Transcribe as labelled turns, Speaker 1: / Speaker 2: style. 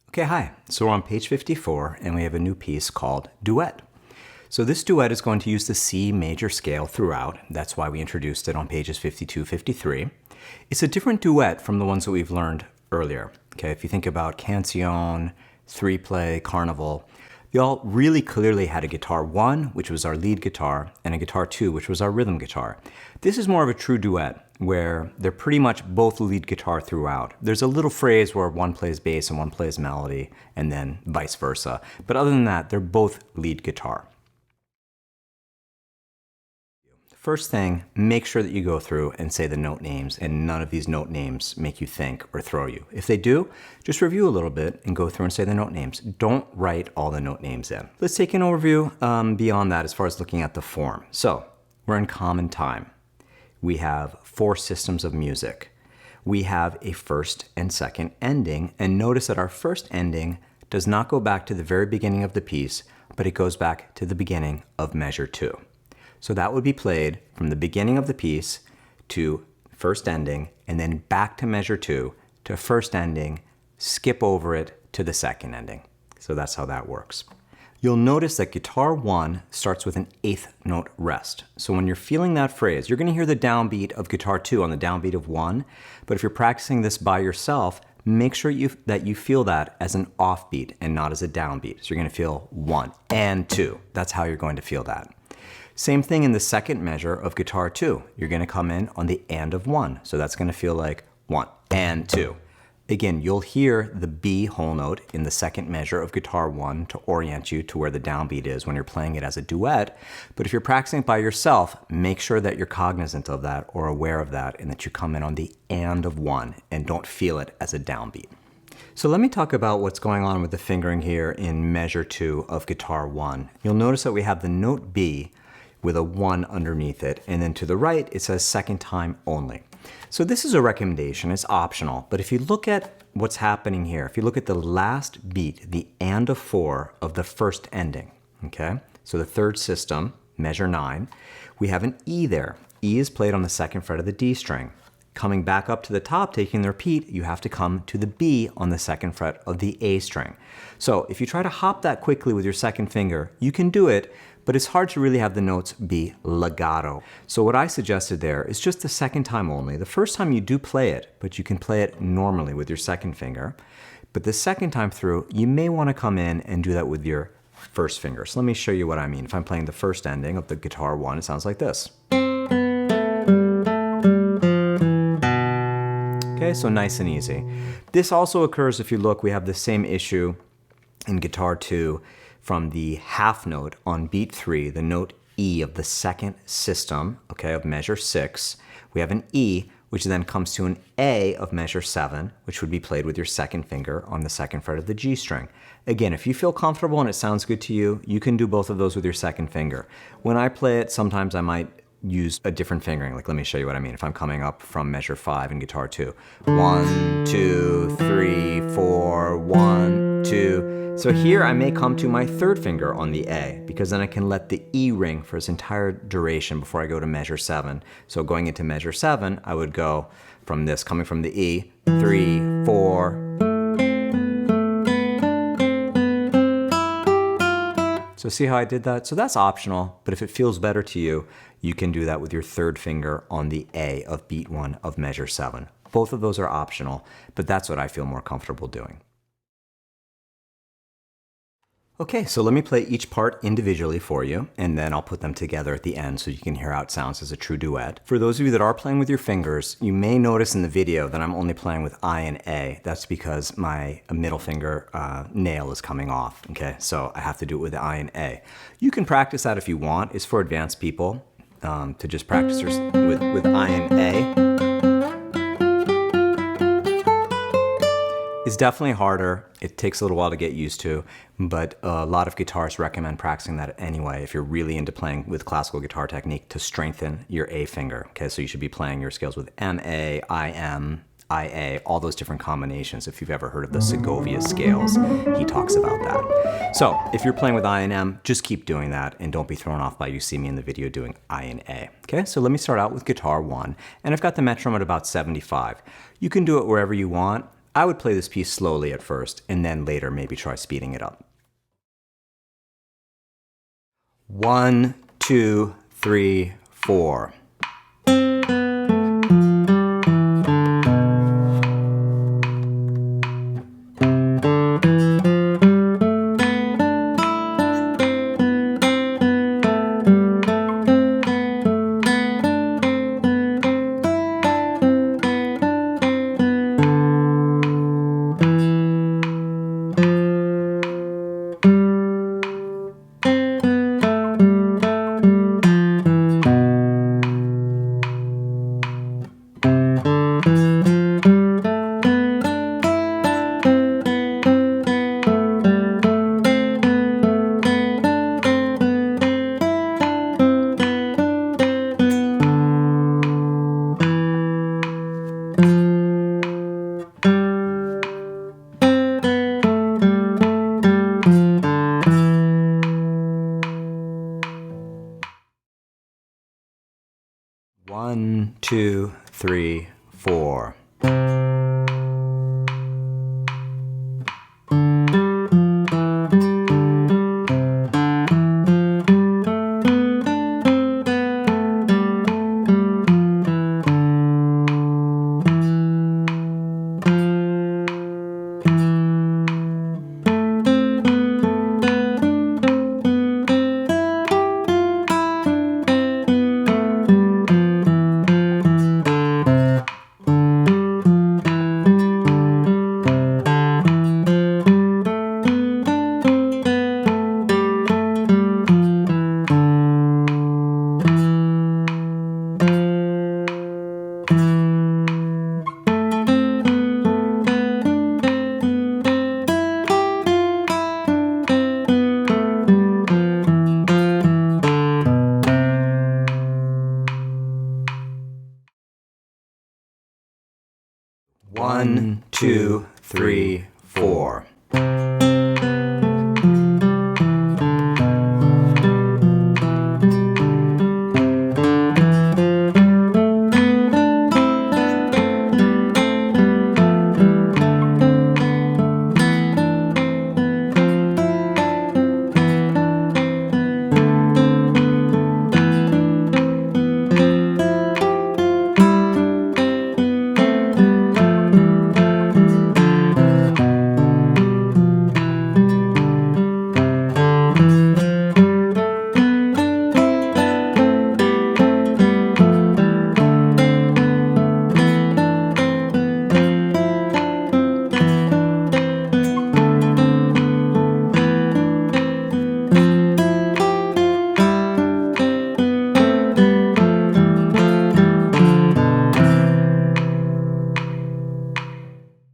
Speaker 1: Okay, hi. So we're on page 54 and we have a new piece called Duet. So this duet is going to use the C major scale throughout. That's why we introduced it on pages 52, 53. It's a different duet from the ones that we've learned earlier. Okay, if you think about Canción, 3-play, Carnival, they all really clearly had a guitar 1, which was our lead guitar, and a guitar 2, which was our rhythm guitar. This is more of a true duet where they're pretty much both lead guitar throughout. There's a little phrase where one plays bass and one plays melody, and then vice versa. But other than that, they're both lead guitar. First thing, make sure that you go through and say the note names, and none of these note names make you think or throw you. If they do, just review a little bit and go through and say the note names. Don't write all the note names in. Let's take an overview beyond that as far as looking at the form. So, we're in common time. We have 4 systems of music. We have a first and second ending, and notice that our first ending does not go back to the very beginning of the piece, but it goes back to the beginning of measure 2. So that would be played from the beginning of the piece to first ending, and then back to measure 2 to first ending, skip over it to the second ending. So that's how that works. You'll notice that guitar 1 starts with an 8th note rest. So when you're feeling that phrase, you're going to hear the downbeat of guitar 2 on the downbeat of 1, but if you're practicing this by yourself, make sure that you feel that as an offbeat and not as a downbeat. So you're going to feel 1 and 2. That's how you're going to feel that. Same thing in the second measure of guitar 2. You're going to come in on the and of 1. So that's going to feel like 1 and 2. Again, you'll hear the B whole note in the second measure of guitar 1 to orient you to where the downbeat is when you're playing it as a duet. But if you're practicing it by yourself, make sure that you're cognizant of that or aware of that and that you come in on the and of 1 and don't feel it as a downbeat. So let me talk about what's going on with the fingering here in measure 2 of guitar 1. You'll notice that we have the note B with a 1 underneath it, and then to the right it says second time only. So this is a recommendation, it's optional, but if you look at what's happening here, if you look at the last beat, the and of 4 of the first ending, okay? So the third system, measure 9, we have an E there. E is played on the second fret of the D string. Coming back up to the top, taking the repeat, you have to come to the B on the second fret of the A string. So if you try to hop that quickly with your second finger, you can do it, but it's hard to really have the notes be legato. So what I suggested there is just the second time only. The first time you do play it, but you can play it normally with your second finger. But the second time through, you may want to come in and do that with your first finger. So let me show you what I mean. If I'm playing the first ending of the guitar 1, it sounds like this. Okay, so nice and easy. This also occurs if you look, we have the same issue in guitar 2 from the half note on beat 3, the note E of the second system, okay, of measure 6. We have an E, which then comes to an A of measure 7, which would be played with your second finger on the second fret of the G string. Again, if you feel comfortable and it sounds good to you, you can do both of those with your second finger. When I play it, sometimes I might use a different fingering. Like, let me show you what I mean. If I'm coming up from measure 5 in guitar 2. 1, 2, 3, 4, 1, 2. So here I may come to my third finger on the A, because then I can let the E ring for its entire duration before I go to measure 7. So going into measure 7, I would go from this, coming from the E, 3, 4. So see how I did that? So that's optional, but if it feels better to you, you can do that with your third finger on the A of beat 1 of measure 7. Both of those are optional, but that's what I feel more comfortable doing. Okay, so let me play each part individually for you, and then I'll put them together at the end so you can hear how it sounds as a true duet. For those of you that are playing with your fingers, you may notice in the video that I'm only playing with I and A. That's because my middle finger nail is coming off, okay? So I have to do it with the I and A. You can practice that if you want. It's for advanced people to just practice with I and A. It's definitely harder. It takes a little while to get used to, but a lot of guitarists recommend practicing that anyway if you're really into playing with classical guitar technique to strengthen your A finger. Okay, so you should be playing your scales with M, A, I, M, IA, all those different combinations. If you've ever heard of the Segovia scales, he talks about that. So if you're playing with I and M, just keep doing that and don't be thrown off by you see me in the video doing I and A. Okay, so let me start out with guitar 1, and I've got the metronome at about 75. You can do it wherever you want. I would play this piece slowly at first, and then later maybe try speeding it up. 1, 2, 3, 4. One, two, three, four. 1, 2, 3, 4.